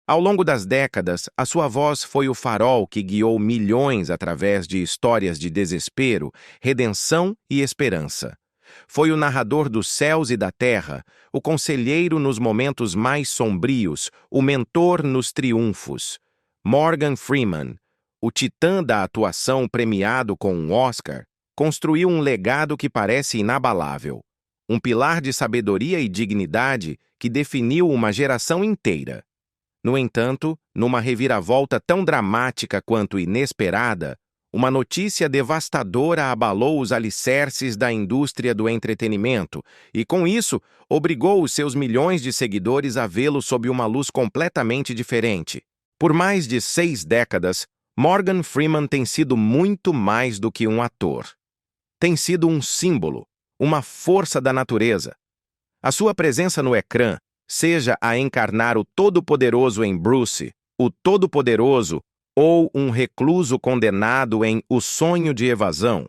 Ao longo das décadas, a sua voz foi o farol que guiou milhões através de histórias de desespero, redenção e esperança. Foi o narrador dos céus e da terra, o conselheiro nos momentos mais sombrios, o mentor nos triunfos. Morgan Freeman, o titã da atuação premiado com um Oscar, construiu um legado que parece inabalável. Um pilar de sabedoria e dignidade que definiu uma geração inteira. No entanto, numa reviravolta tão dramática quanto inesperada, uma notícia devastadora abalou os alicerces da indústria do entretenimento e, com isso, obrigou os seus milhões de seguidores a vê-lo sob uma luz completamente diferente. Por mais de 6 décadas, Morgan Freeman tem sido muito mais do que um ator. Tem sido um símbolo, uma força da natureza. A sua presença no ecrã, seja a encarnar o Todo-Poderoso em Bruce, o Todo-Poderoso ou um recluso condenado em O Sonho de Evasão,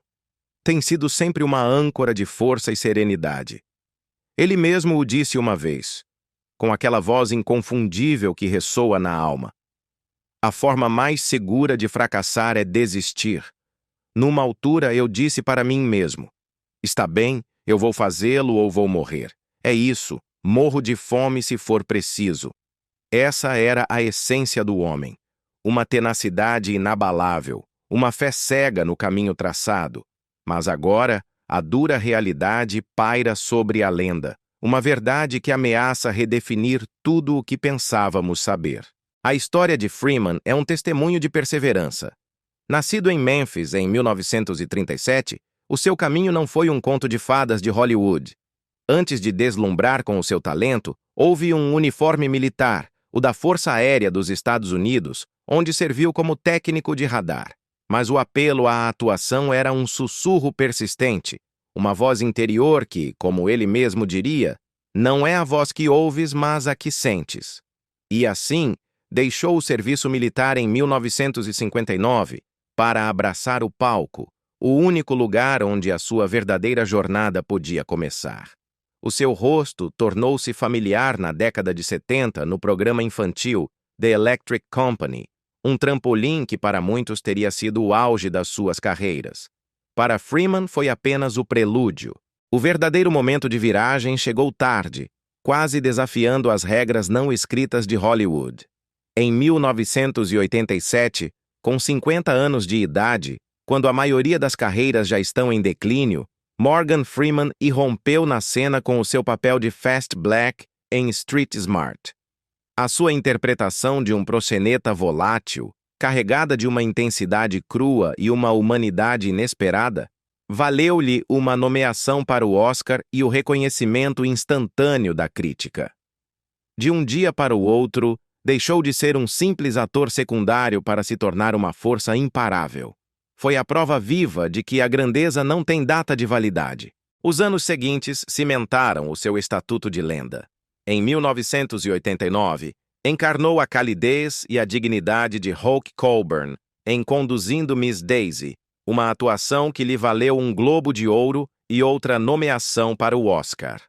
tem sido sempre uma âncora de força e serenidade. Ele mesmo o disse uma vez, com aquela voz inconfundível que ressoa na alma. A forma mais segura de fracassar é desistir. Numa altura eu disse para mim mesmo, está bem, eu vou fazê-lo ou vou morrer. É isso, morro de fome se for preciso. Essa era a essência do homem. Uma tenacidade inabalável, uma fé cega no caminho traçado. Mas agora, a dura realidade paira sobre a lenda, uma verdade que ameaça redefinir tudo o que pensávamos saber. A história de Freeman é um testemunho de perseverança. Nascido em Memphis em 1937, o seu caminho não foi um conto de fadas de Hollywood. Antes de deslumbrar com o seu talento, houve um uniforme militar, o da Força Aérea dos Estados Unidos, onde serviu como técnico de radar. Mas o apelo à atuação era um sussurro persistente, uma voz interior que, como ele mesmo diria, não é a voz que ouves, mas a que sentes. E assim, deixou o serviço militar em 1959 para abraçar o palco, o único lugar onde a sua verdadeira jornada podia começar. O seu rosto tornou-se familiar na década de 70 no programa infantil The Electric Company, um trampolim que para muitos teria sido o auge das suas carreiras. Para Freeman foi apenas o prelúdio. O verdadeiro momento de viragem chegou tarde, quase desafiando as regras não escritas de Hollywood. Em 1987, com 50 anos de idade, quando a maioria das carreiras já estão em declínio, Morgan Freeman irrompeu na cena com o seu papel de Fast Black em Street Smart. A sua interpretação de um proxeneta volátil, carregada de uma intensidade crua e uma humanidade inesperada, valeu-lhe uma nomeação para o Oscar e o reconhecimento instantâneo da crítica. De um dia para o outro, deixou de ser um simples ator secundário para se tornar uma força imparável. Foi a prova viva de que a grandeza não tem data de validade. Os anos seguintes cimentaram o seu estatuto de lenda. Em 1989, encarnou a calidez e a dignidade de Hulk Coburn em Conduzindo Miss Daisy, uma atuação que lhe valeu um Globo de Ouro e outra nomeação para o Oscar.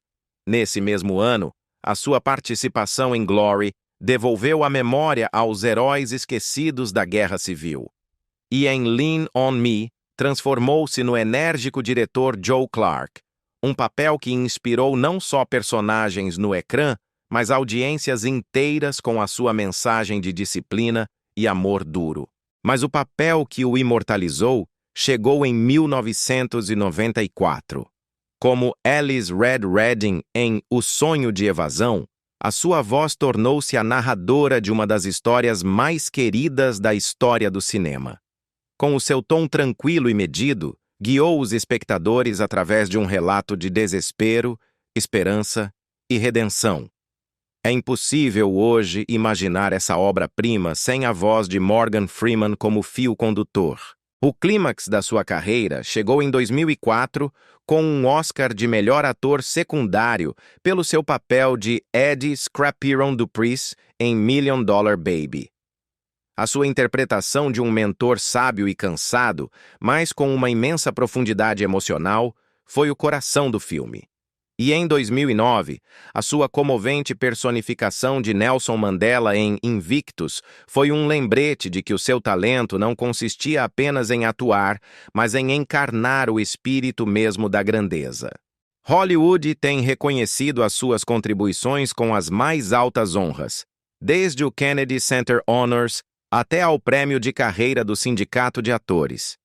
Nesse mesmo ano, a sua participação em Glory devolveu a memória aos heróis esquecidos da Guerra Civil. E em Lean on Me, transformou-se no enérgico diretor Joe Clark, um papel que inspirou não só personagens no ecrã, mas audiências inteiras com a sua mensagem de disciplina e amor duro. Mas o papel que o imortalizou chegou em 1994. Como Alice Red Redding em O Sonho de Evasão, a sua voz tornou-se a narradora de uma das histórias mais queridas da história do cinema. Com o seu tom tranquilo e medido, guiou os espectadores através de um relato de desespero, esperança e redenção. É impossível hoje imaginar essa obra-prima sem a voz de Morgan Freeman como fio condutor. O clímax da sua carreira chegou em 2004 com um Oscar de melhor ator secundário pelo seu papel de Eddie Scrapiron Dupree em Million Dollar Baby. A sua interpretação de um mentor sábio e cansado, mas com uma imensa profundidade emocional, foi o coração do filme. E em 2009, a sua comovente personificação de Nelson Mandela em Invictus foi um lembrete de que o seu talento não consistia apenas em atuar, mas em encarnar o espírito mesmo da grandeza. Hollywood tem reconhecido as suas contribuições com as mais altas honras, desde o Kennedy Center Honors até ao prêmio de carreira do Sindicato de Atores.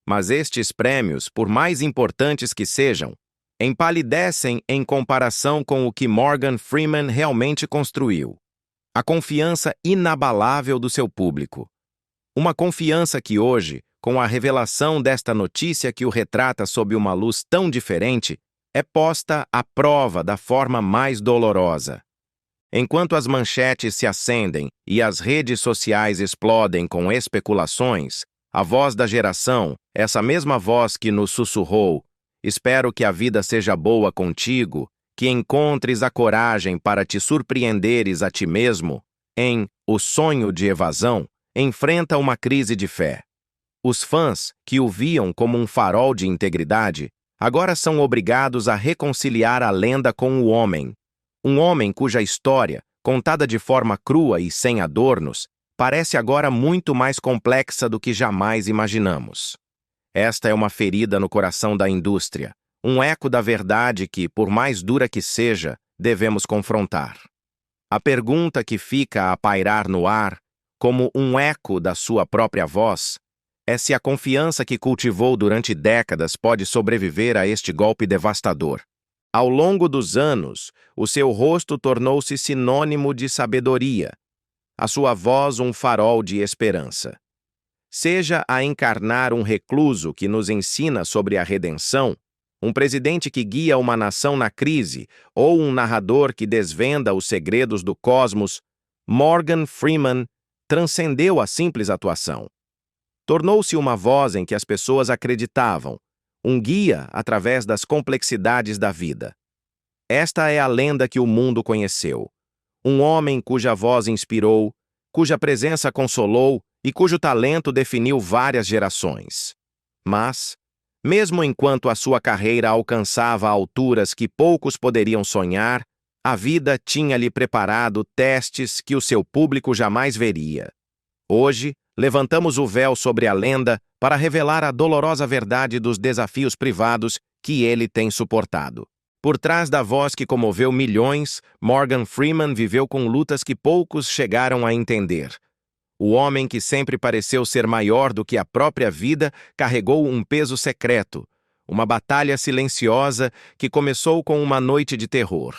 Mas estes prêmios, por mais importantes que sejam, empalidecem em comparação com o que Morgan Freeman realmente construiu. A confiança inabalável do seu público. Uma confiança que hoje, com a revelação desta notícia que o retrata sob uma luz tão diferente, é posta à prova da forma mais dolorosa. Enquanto as manchetes se acendem e as redes sociais explodem com especulações, a voz da geração, essa mesma voz que nos sussurrou: "Espero que a vida seja boa contigo, que encontres a coragem para te surpreenderes a ti mesmo", em O Sonho de Evasão, enfrenta uma crise de fé. Os fãs, que o viam como um farol de integridade, agora são obrigados a reconciliar a lenda com o homem. Um homem cuja história, contada de forma crua e sem adornos, parece agora muito mais complexa do que jamais imaginamos. Esta é uma ferida no coração da indústria, um eco da verdade que, por mais dura que seja, devemos confrontar. A pergunta que fica a pairar no ar, como um eco da sua própria voz, é se a confiança que cultivou durante décadas pode sobreviver a este golpe devastador. Ao longo dos anos, o seu rosto tornou-se sinônimo de sabedoria, a sua voz um farol de esperança. Seja a encarnar um recluso que nos ensina sobre a redenção, um presidente que guia uma nação na crise, ou um narrador que desvenda os segredos do cosmos, Morgan Freeman transcendeu a simples atuação. Tornou-se uma voz em que as pessoas acreditavam, um guia através das complexidades da vida. Esta é a lenda que o mundo conheceu. Um homem cuja voz inspirou, cuja presença consolou e cujo talento definiu várias gerações. Mas, mesmo enquanto a sua carreira alcançava alturas que poucos poderiam sonhar, a vida tinha-lhe preparado testes que o seu público jamais veria. Hoje, levantamos o véu sobre a lenda para revelar a dolorosa verdade dos desafios privados que ele tem suportado. Por trás da voz que comoveu milhões, Morgan Freeman viveu com lutas que poucos chegaram a entender. O homem que sempre pareceu ser maior do que a própria vida carregou um peso secreto, uma batalha silenciosa que começou com uma noite de terror.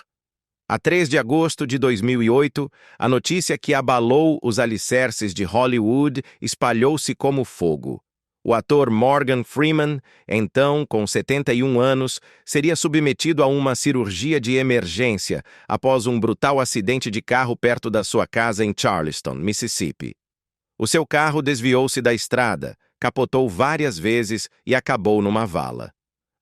A 3 de agosto de 2008, a notícia que abalou os alicerces de Hollywood espalhou-se como fogo. O ator Morgan Freeman, então com 71 anos, seria submetido a uma cirurgia de emergência após um brutal acidente de carro perto da sua casa em Charleston, Mississippi. O seu carro desviou-se da estrada, capotou várias vezes e acabou numa vala.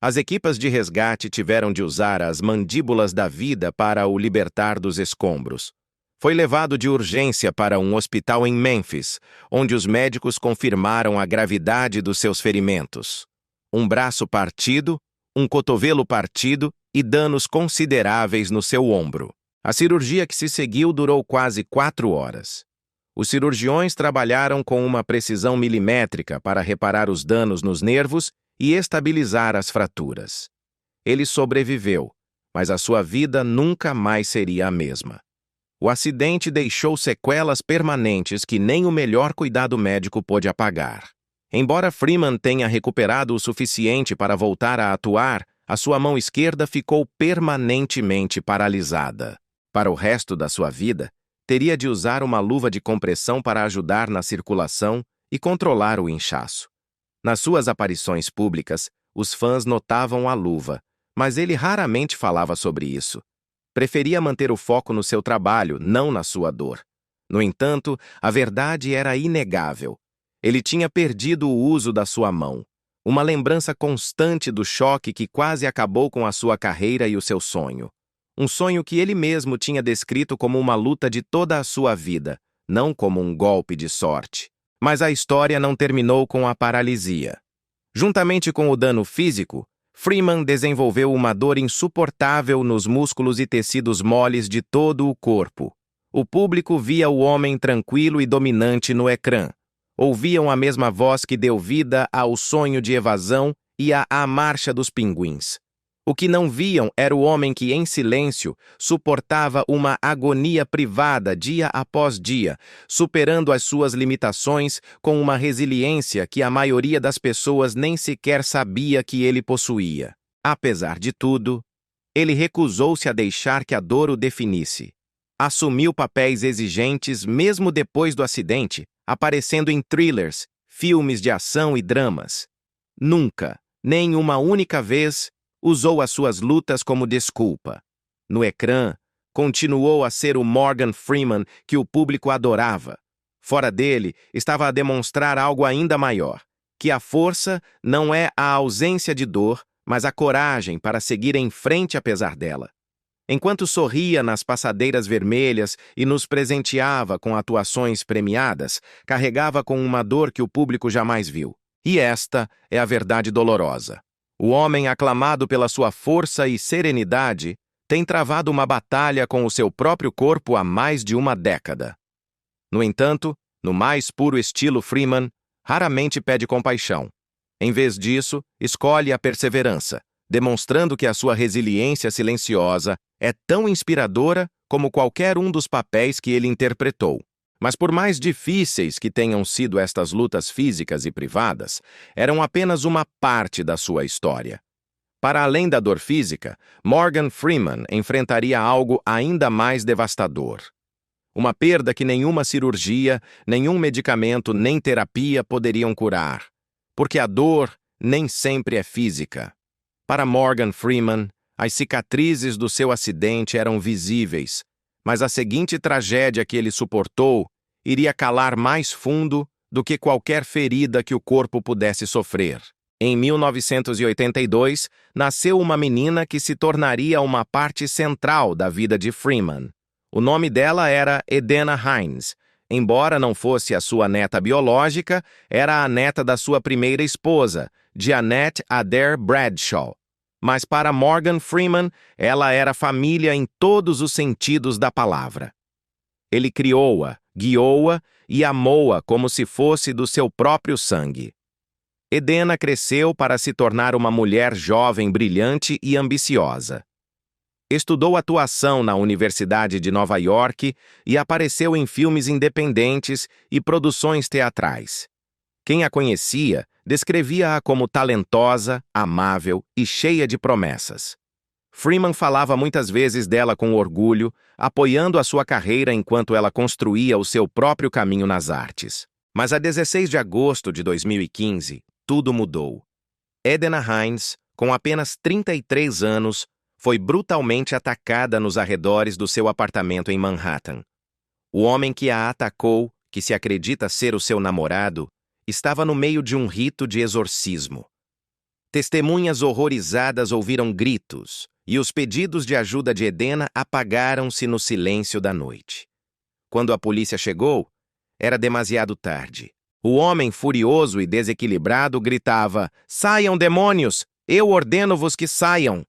As equipas de resgate tiveram de usar as mandíbulas da vida para o libertar dos escombros. Foi levado de urgência para um hospital em Memphis, onde os médicos confirmaram a gravidade dos seus ferimentos. Um braço partido, um cotovelo partido e danos consideráveis no seu ombro. A cirurgia que se seguiu durou quase 4 horas. Os cirurgiões trabalharam com uma precisão milimétrica para reparar os danos nos nervos e estabilizar as fraturas. Ele sobreviveu, mas a sua vida nunca mais seria a mesma. O acidente deixou sequelas permanentes que nem o melhor cuidado médico pôde apagar. Embora Freeman tenha recuperado o suficiente para voltar a atuar, a sua mão esquerda ficou permanentemente paralisada. Para o resto da sua vida, teria de usar uma luva de compressão para ajudar na circulação e controlar o inchaço. Nas suas aparições públicas, os fãs notavam a luva, mas ele raramente falava sobre isso. Preferia manter o foco no seu trabalho, não na sua dor. No entanto, a verdade era inegável. Ele tinha perdido o uso da sua mão, uma lembrança constante do choque que quase acabou com a sua carreira e o seu sonho. Um sonho que ele mesmo tinha descrito como uma luta de toda a sua vida, não como um golpe de sorte. Mas a história não terminou com a paralisia. Juntamente com o dano físico, Freeman desenvolveu uma dor insuportável nos músculos e tecidos moles de todo o corpo. O público via o homem tranquilo e dominante no ecrã. Ouviam a mesma voz que deu vida ao sonho de evasão e à marcha dos pinguins. O que não viam era o homem que, em silêncio, suportava uma agonia privada dia após dia, superando as suas limitações com uma resiliência que a maioria das pessoas nem sequer sabia que ele possuía. Apesar de tudo, ele recusou-se a deixar que a dor o definisse. Assumiu papéis exigentes mesmo depois do acidente, aparecendo em thrillers, filmes de ação e dramas. Nunca, nem uma única vez, usou as suas lutas como desculpa. No ecrã, continuou a ser o Morgan Freeman que o público adorava. Fora dele, estava a demonstrar algo ainda maior, que a força não é a ausência de dor, mas a coragem para seguir em frente apesar dela. Enquanto sorria nas passadeiras vermelhas e nos presenteava com atuações premiadas, carregava com uma dor que o público jamais viu. E esta é a verdade dolorosa. O homem, aclamado pela sua força e serenidade, tem travado uma batalha com o seu próprio corpo há mais de uma década. No entanto, no mais puro estilo Freeman, raramente pede compaixão. Em vez disso, escolhe a perseverança, demonstrando que a sua resiliência silenciosa é tão inspiradora como qualquer um dos papéis que ele interpretou. Mas por mais difíceis que tenham sido estas lutas físicas e privadas, eram apenas uma parte da sua história. Para além da dor física, Morgan Freeman enfrentaria algo ainda mais devastador. Uma perda que nenhuma cirurgia, nenhum medicamento nem terapia poderiam curar. Porque a dor nem sempre é física. Para Morgan Freeman, as cicatrizes do seu acidente eram visíveis, mas a seguinte tragédia que ele suportou iria calar mais fundo do que qualquer ferida que o corpo pudesse sofrer. Em 1982, nasceu uma menina que se tornaria uma parte central da vida de Freeman. O nome dela era Edena Hines. Embora não fosse a sua neta biológica, era a neta da sua primeira esposa, Jeanette Adair Bradshaw. Mas para Morgan Freeman, ela era família em todos os sentidos da palavra. Ele criou-a, guiou-a e amou-a como se fosse do seu próprio sangue. Edena cresceu para se tornar uma mulher jovem, brilhante e ambiciosa. Estudou atuação na Universidade de Nova York e apareceu em filmes independentes e produções teatrais. Quem a conhecia descrevia-a como talentosa, amável e cheia de promessas. Freeman falava muitas vezes dela com orgulho, apoiando a sua carreira enquanto ela construía o seu próprio caminho nas artes. Mas a 16 de agosto de 2015, tudo mudou. Edena Hines, com apenas 33 anos, foi brutalmente atacada nos arredores do seu apartamento em Manhattan. O homem que a atacou, que se acredita ser o seu namorado, estava no meio de um rito de exorcismo. Testemunhas horrorizadas ouviram gritos, e os pedidos de ajuda de Edena apagaram-se no silêncio da noite. Quando a polícia chegou, era demasiado tarde. O homem, furioso e desequilibrado, gritava: "Saiam, demônios! Eu ordeno-vos que saiam!"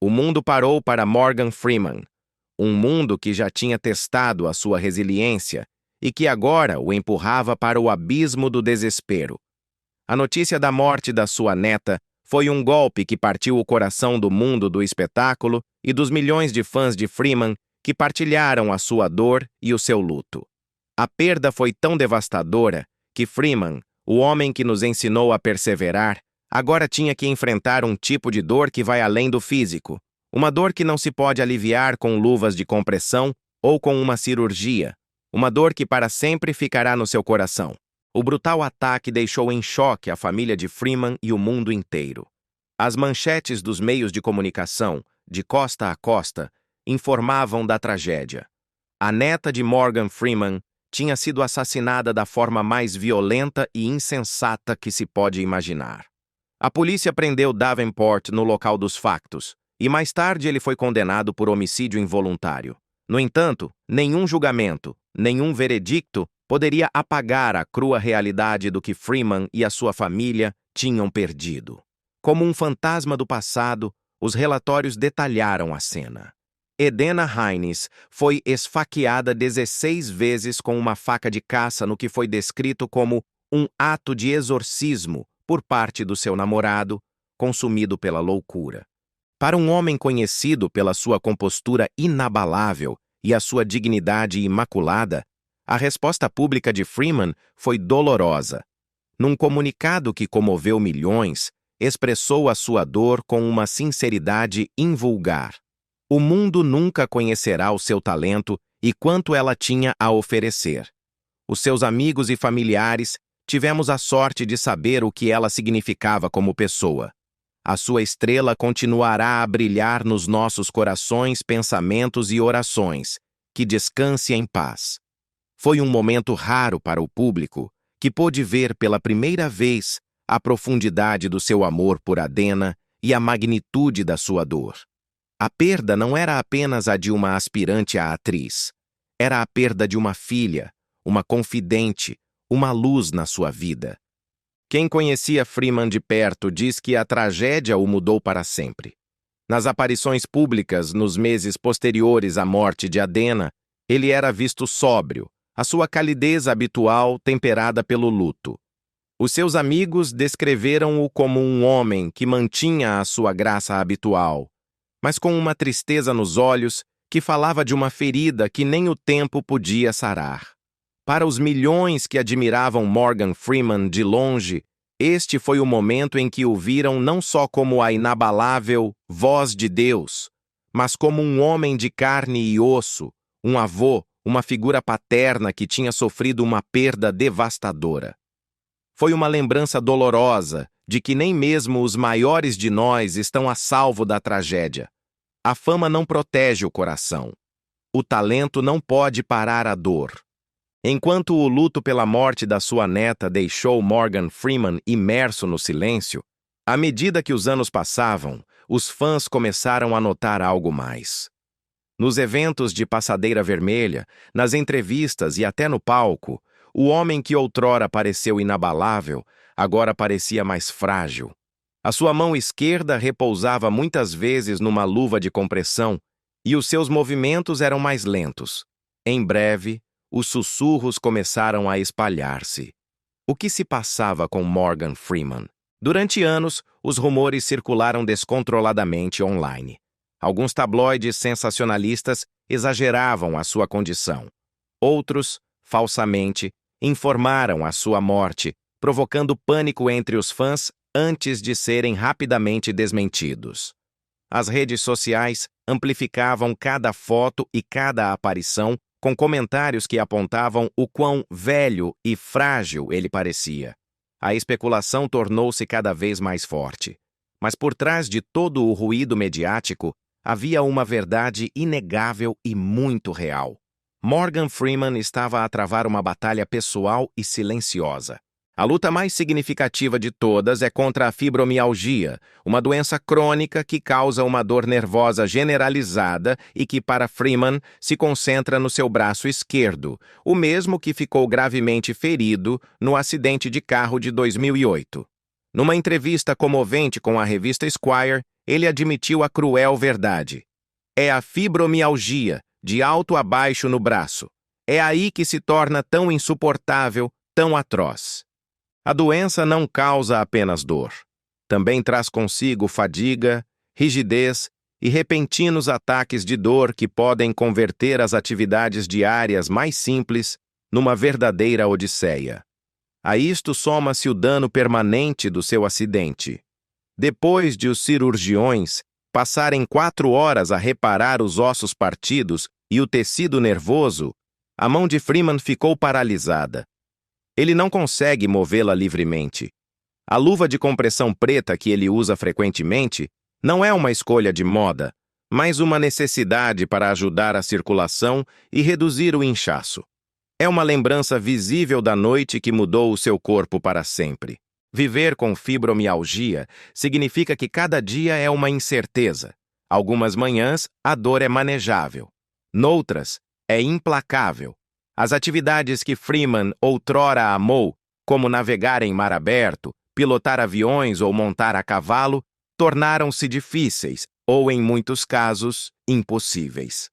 O mundo parou para Morgan Freeman, um mundo que já tinha testado a sua resiliência e que agora o empurrava para o abismo do desespero. A notícia da morte da sua neta foi um golpe que partiu o coração do mundo do espetáculo e dos milhões de fãs de Freeman que partilharam a sua dor e o seu luto. A perda foi tão devastadora que Freeman, o homem que nos ensinou a perseverar, agora tinha que enfrentar um tipo de dor que vai além do físico, uma dor que não se pode aliviar com luvas de compressão ou com uma cirurgia, uma dor que para sempre ficará no seu coração. O brutal ataque deixou em choque a família de Freeman e o mundo inteiro. As manchetes dos meios de comunicação, de costa a costa, informavam da tragédia. A neta de Morgan Freeman tinha sido assassinada da forma mais violenta e insensata que se pode imaginar. A polícia prendeu Davenport no local dos factos, e mais tarde ele foi condenado por homicídio involuntário. No entanto, nenhum julgamento, nenhum veredicto poderia apagar a crua realidade do que Freeman e a sua família tinham perdido. Como um fantasma do passado, os relatórios detalharam a cena. Edena Hines foi esfaqueada 16 vezes com uma faca de caça no que foi descrito como um ato de exorcismo por parte do seu namorado, consumido pela loucura. Para um homem conhecido pela sua compostura inabalável e a sua dignidade imaculada, a resposta pública de Freeman foi dolorosa. Num comunicado que comoveu milhões, expressou a sua dor com uma sinceridade invulgar. O mundo nunca conhecerá o seu talento e quanto ela tinha a oferecer. Os seus amigos e familiares tivemos a sorte de saber o que ela significava como pessoa. A sua estrela continuará a brilhar nos nossos corações, pensamentos e orações. Que descanse em paz. Foi um momento raro para o público, que pôde ver pela primeira vez a profundidade do seu amor por Adena e a magnitude da sua dor. A perda não era apenas a de uma aspirante à atriz. Era a perda de uma filha, uma confidente, uma luz na sua vida. Quem conhecia Freeman de perto diz que a tragédia o mudou para sempre. Nas aparições públicas, nos meses posteriores à morte de Adena, ele era visto sóbrio, a sua calidez habitual temperada pelo luto. Os seus amigos descreveram-o como um homem que mantinha a sua graça habitual, mas com uma tristeza nos olhos que falava de uma ferida que nem o tempo podia sarar. Para os milhões que admiravam Morgan Freeman de longe, este foi o momento em que o viram não só como a inabalável voz de Deus, mas como um homem de carne e osso, um avô, uma figura paterna que tinha sofrido uma perda devastadora. Foi uma lembrança dolorosa de que nem mesmo os maiores de nós estão a salvo da tragédia. A fama não protege o coração. O talento não pode parar a dor. Enquanto o luto pela morte da sua neta deixou Morgan Freeman imerso no silêncio, à medida que os anos passavam, os fãs começaram a notar algo mais. Nos eventos de Passadeira Vermelha, nas entrevistas e até no palco, o homem que outrora pareceu inabalável, agora parecia mais frágil. A sua mão esquerda repousava muitas vezes numa luva de compressão e os seus movimentos eram mais lentos. Em breve, os sussurros começaram a espalhar-se. O que se passava com Morgan Freeman? Durante anos, os rumores circularam descontroladamente online. Alguns tabloides sensacionalistas exageravam a sua condição. Outros, falsamente, informaram a sua morte, provocando pânico entre os fãs antes de serem rapidamente desmentidos. As redes sociais amplificavam cada foto e cada aparição com comentários que apontavam o quão velho e frágil ele parecia. A especulação tornou-se cada vez mais forte. Mas por trás de todo o ruído mediático, havia uma verdade inegável e muito real. Morgan Freeman estava a travar uma batalha pessoal e silenciosa. A luta mais significativa de todas é contra a fibromialgia, uma doença crônica que causa uma dor nervosa generalizada e que, para Freeman, se concentra no seu braço esquerdo, o mesmo que ficou gravemente ferido no acidente de carro de 2008. Numa entrevista comovente com a revista Esquire, ele admitiu a cruel verdade. É a fibromialgia, de alto a baixo no braço. É aí que se torna tão insuportável, tão atroz. A doença não causa apenas dor. Também traz consigo fadiga, rigidez e repentinos ataques de dor que podem converter as atividades diárias mais simples numa verdadeira odisseia. A isto soma-se o dano permanente do seu acidente. Depois de os cirurgiões passarem 4 horas a reparar os ossos partidos e o tecido nervoso, a mão de Freeman ficou paralisada. Ele não consegue movê-la livremente. A luva de compressão preta que ele usa frequentemente não é uma escolha de moda, mas uma necessidade para ajudar a circulação e reduzir o inchaço. É uma lembrança visível da noite que mudou o seu corpo para sempre. Viver com fibromialgia significa que cada dia é uma incerteza. Algumas manhãs, a dor é manejável. Noutras, é implacável. As atividades que Freeman outrora amou, como navegar em mar aberto, pilotar aviões ou montar a cavalo tornaram-se difíceis, ou, em muitos casos, impossíveis.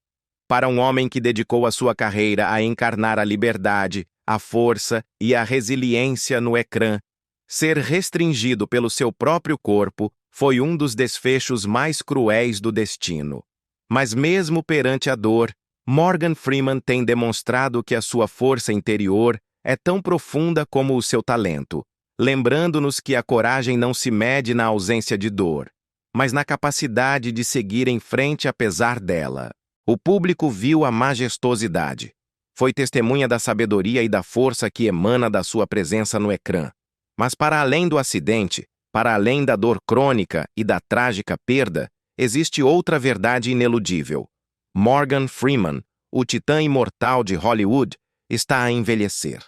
Para um homem que dedicou a sua carreira a encarnar a liberdade, a força e a resiliência no ecrã, ser restringido pelo seu próprio corpo foi um dos desfechos mais cruéis do destino. Mas mesmo perante a dor, Morgan Freeman tem demonstrado que a sua força interior é tão profunda como o seu talento, lembrando-nos que a coragem não se mede na ausência de dor, mas na capacidade de seguir em frente apesar dela. O público viu a majestosidade. Foi testemunha da sabedoria e da força que emana da sua presença no ecrã. Mas para além do acidente, para além da dor crônica e da trágica perda, existe outra verdade ineludível. Morgan Freeman, o titã imortal de Hollywood, está a envelhecer.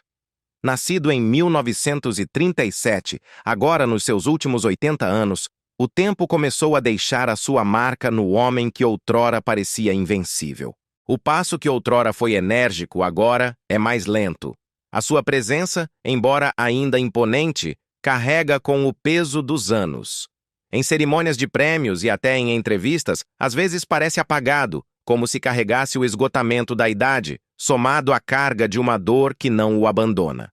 Nascido em 1937, agora nos seus últimos 80 anos, o tempo começou a deixar a sua marca no homem que outrora parecia invencível. O passo que outrora foi enérgico agora é mais lento. A sua presença, embora ainda imponente, carrega com o peso dos anos. Em cerimônias de prêmios e até em entrevistas, às vezes parece apagado, como se carregasse o esgotamento da idade, somado à carga de uma dor que não o abandona.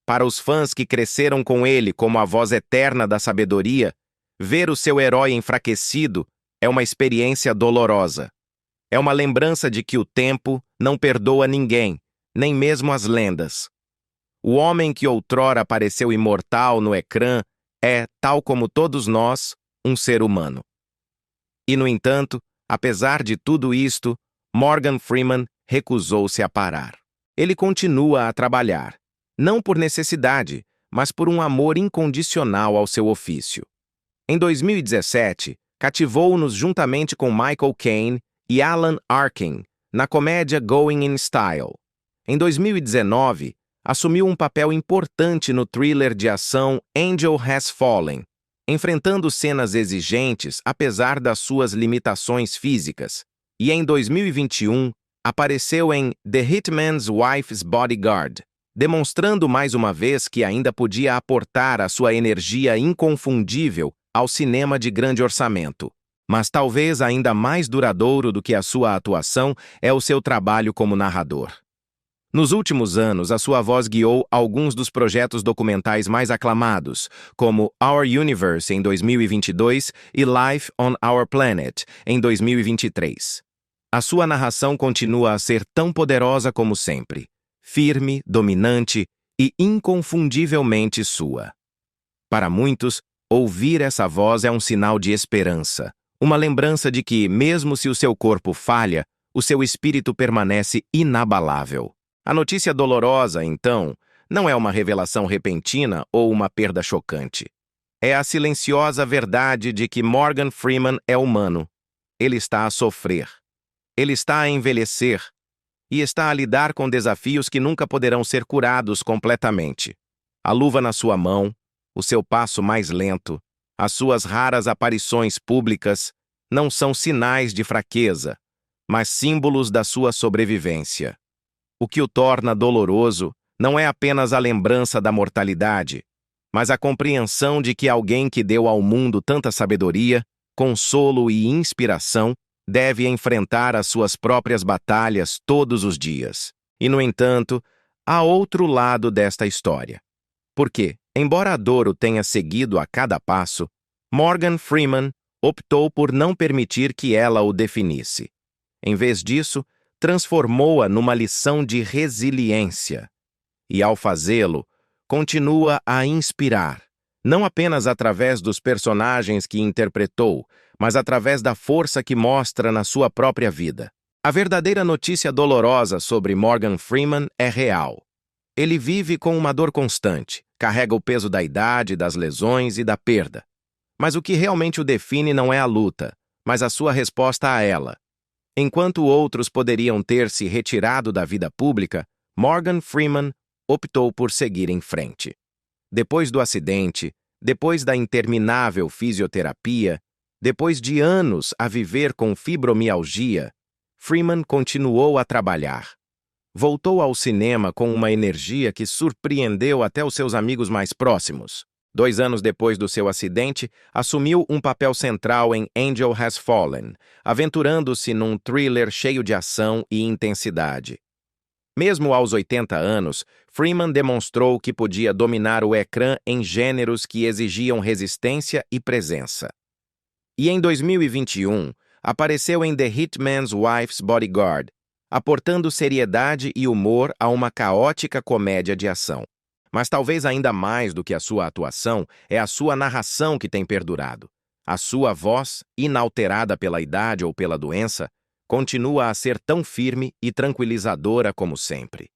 Para os fãs que cresceram com ele como a voz eterna da sabedoria, ver o seu herói enfraquecido é uma experiência dolorosa. É uma lembrança de que o tempo não perdoa ninguém, nem mesmo as lendas. O homem que outrora pareceu imortal no ecrã é, tal como todos nós, um ser humano. E, no entanto, apesar de tudo isto, Morgan Freeman recusou-se a parar. Ele continua a trabalhar, não por necessidade, mas por um amor incondicional ao seu ofício. Em 2017, cativou-nos juntamente com Michael Caine e Alan Arkin na comédia Going in Style. Em 2019, assumiu um papel importante no thriller de ação Angel Has Fallen, enfrentando cenas exigentes apesar das suas limitações físicas. E em 2021, apareceu em The Hitman's Wife's Bodyguard, demonstrando mais uma vez que ainda podia aportar a sua energia inconfundível ao cinema de grande orçamento. Mas talvez ainda mais duradouro do que a sua atuação é o seu trabalho como narrador. Nos últimos anos, a sua voz guiou alguns dos projetos documentais mais aclamados, como Our Universe, em 2022, e Life on Our Planet, em 2023. A sua narração continua a ser tão poderosa como sempre, firme, dominante e inconfundivelmente sua. Para muitos, ouvir essa voz é um sinal de esperança, uma lembrança de que, mesmo se o seu corpo falha, o seu espírito permanece inabalável. A notícia dolorosa, então, não é uma revelação repentina ou uma perda chocante. É a silenciosa verdade de que Morgan Freeman é humano. Ele está a sofrer. Ele está a envelhecer. E está a lidar com desafios que nunca poderão ser curados completamente. A luva na sua mão, o seu passo mais lento, as suas raras aparições públicas não são sinais de fraqueza, mas símbolos da sua sobrevivência. O que o torna doloroso não é apenas a lembrança da mortalidade, mas a compreensão de que alguém que deu ao mundo tanta sabedoria, consolo e inspiração deve enfrentar as suas próprias batalhas todos os dias. E, no entanto, há outro lado desta história. Porque, embora a dor o tenha seguido a cada passo, Morgan Freeman optou por não permitir que ela o definisse. Em vez disso, transformou-a numa lição de resiliência. E, ao fazê-lo, continua a inspirar, não apenas através dos personagens que interpretou, mas através da força que mostra na sua própria vida. A verdadeira notícia dolorosa sobre Morgan Freeman é real. Ele vive com uma dor constante, carrega o peso da idade, das lesões e da perda. Mas o que realmente o define não é a luta, mas a sua resposta a ela. Enquanto outros poderiam ter se retirado da vida pública, Morgan Freeman optou por seguir em frente. Depois do acidente, depois da interminável fisioterapia, depois de anos a viver com fibromialgia, Freeman continuou a trabalhar. Voltou ao cinema com uma energia que surpreendeu até os seus amigos mais próximos. 2 anos depois do seu acidente, assumiu um papel central em Angel Has Fallen, aventurando-se num thriller cheio de ação e intensidade. Mesmo aos 80 anos, Freeman demonstrou que podia dominar o ecrã em gêneros que exigiam resistência e presença. E em 2021, apareceu em The Hitman's Wife's Bodyguard, aportando seriedade e humor a uma caótica comédia de ação. Mas talvez ainda mais do que a sua atuação, é a sua narração que tem perdurado. A sua voz, inalterada pela idade ou pela doença, continua a ser tão firme e tranquilizadora como sempre.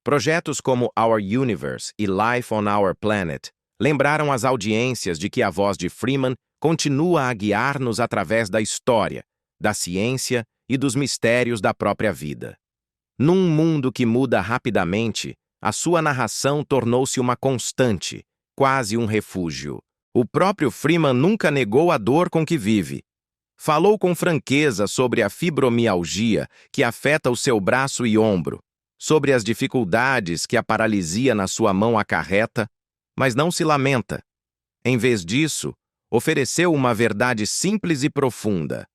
Projetos como Our Universe e Life on Our Planet lembraram as audiências de que a voz de Freeman continua a guiar-nos através da história, da ciência e dos mistérios da própria vida. Num mundo que muda rapidamente, a sua narração tornou-se uma constante, quase um refúgio. O próprio Freeman nunca negou a dor com que vive. Falou com franqueza sobre a fibromialgia que afeta o seu braço e ombro, sobre as dificuldades que a paralisia na sua mão acarreta, mas não se lamenta. Em vez disso, ofereceu uma verdade simples e profunda.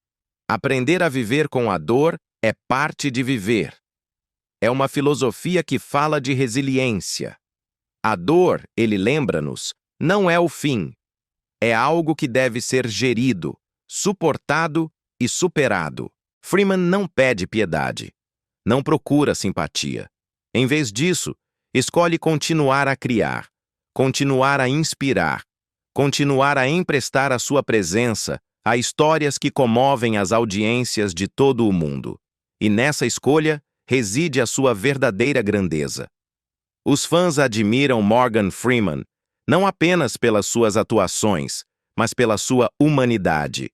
Aprender a viver com a dor é parte de viver. É uma filosofia que fala de resiliência. A dor, ele lembra-nos, não é o fim. É algo que deve ser gerido, suportado e superado. Freeman não pede piedade. Não procura simpatia. Em vez disso, escolhe continuar a criar, continuar a inspirar, continuar a emprestar a sua presença a histórias que comovem as audiências de todo o mundo. E nessa escolha reside a sua verdadeira grandeza. Os fãs admiram Morgan Freeman não apenas pelas suas atuações, mas pela sua humanidade.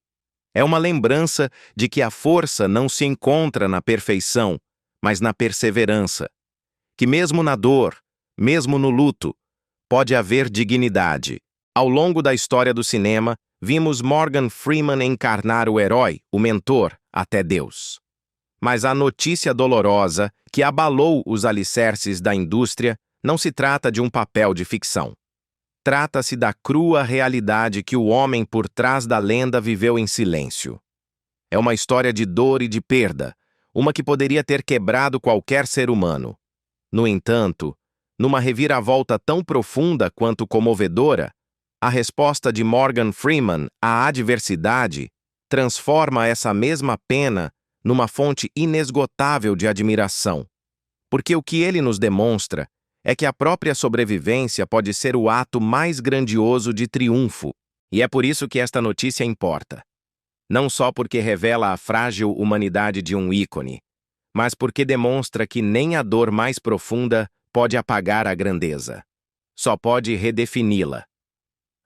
É uma lembrança de que a força não se encontra na perfeição, mas na perseverança. Que mesmo na dor, mesmo no luto, pode haver dignidade. Ao longo da história do cinema, vimos Morgan Freeman encarnar o herói, o mentor, até Deus. Mas a notícia dolorosa que abalou os alicerces da indústria não se trata de um papel de ficção. Trata-se da crua realidade que o homem por trás da lenda viveu em silêncio. É uma história de dor e de perda, uma que poderia ter quebrado qualquer ser humano. No entanto, numa reviravolta tão profunda quanto comovedora, a resposta de Morgan Freeman à adversidade transforma essa mesma pena numa fonte inesgotável de admiração. Porque o que ele nos demonstra é que a própria sobrevivência pode ser o ato mais grandioso de triunfo, e é por isso que esta notícia importa. Não só porque revela a frágil humanidade de um ícone, mas porque demonstra que nem a dor mais profunda pode apagar a grandeza. Só pode redefini-la.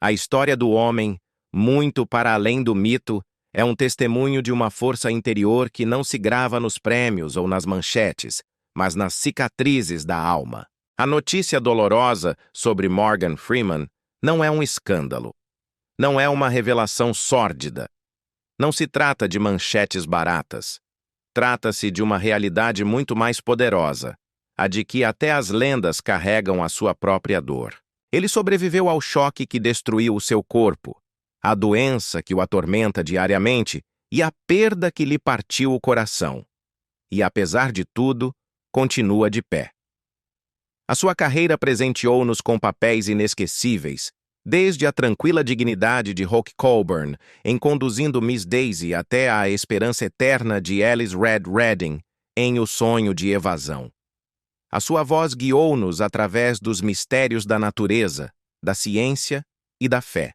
A história do homem, muito para além do mito, é um testemunho de uma força interior que não se grava nos prêmios ou nas manchetes, mas nas cicatrizes da alma. A notícia dolorosa sobre Morgan Freeman não é um escândalo. Não é uma revelação sórdida. Não se trata de manchetes baratas. Trata-se de uma realidade muito mais poderosa, a de que até as lendas carregam a sua própria dor. Ele sobreviveu ao choque que destruiu o seu corpo, à doença que o atormenta diariamente e à perda que lhe partiu o coração. E, apesar de tudo, continua de pé. A sua carreira presenteou-nos com papéis inesquecíveis, desde a tranquila dignidade de Hulk Coburn, em Conduzindo Miss Daisy, até a esperança eterna de Alice Red Redding, em O Sonho de Evasão. A sua voz guiou-nos através dos mistérios da natureza, da ciência e da fé.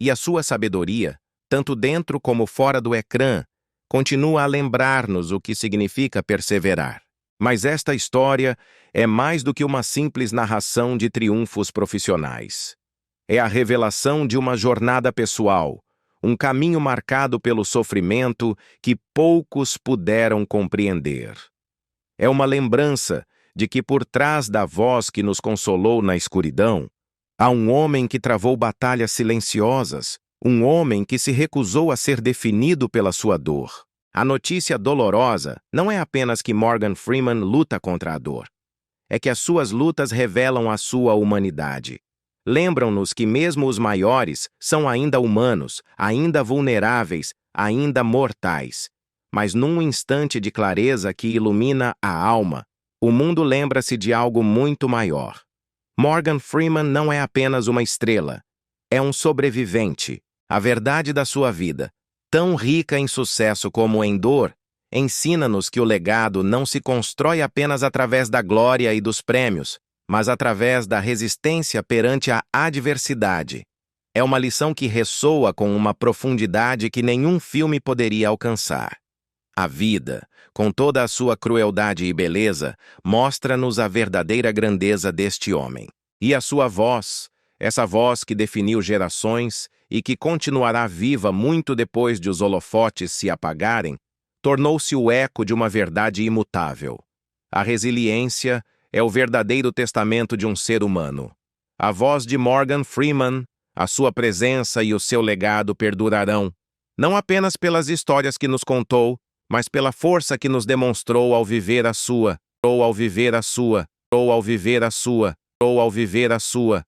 E a sua sabedoria, tanto dentro como fora do ecrã, continua a lembrar-nos o que significa perseverar. Mas esta história é mais do que uma simples narração de triunfos profissionais. É a revelação de uma jornada pessoal, um caminho marcado pelo sofrimento que poucos puderam compreender. É uma lembrança de que por trás da voz que nos consolou na escuridão, há um homem que travou batalhas silenciosas, um homem que se recusou a ser definido pela sua dor. A notícia dolorosa não é apenas que Morgan Freeman luta contra a dor. É que as suas lutas revelam a sua humanidade. lembram-nos que mesmo os maiores são ainda humanos, ainda vulneráveis, ainda mortais. Mas num instante de clareza que ilumina a alma, o mundo lembra-se de algo muito maior. Morgan Freeman não é apenas uma estrela. É um sobrevivente. A verdade da sua vida, tão rica em sucesso como em dor, ensina-nos que o legado não se constrói apenas através da glória e dos prêmios, mas através da resistência perante a adversidade. É uma lição que ressoa com uma profundidade que nenhum filme poderia alcançar. A vida, com toda a sua crueldade e beleza, mostra-nos a verdadeira grandeza deste homem. E a sua voz, essa voz que definiu gerações e que continuará viva muito depois de os holofotes se apagarem, tornou-se o eco de uma verdade imutável. A resiliência é o verdadeiro testamento de um ser humano. A voz de Morgan Freeman, a sua presença e o seu legado perdurarão, não apenas pelas histórias que nos contou, mas pela força que nos demonstrou ao viver a sua, ou ao viver a sua, ou ao viver a sua, ou ao viver a sua,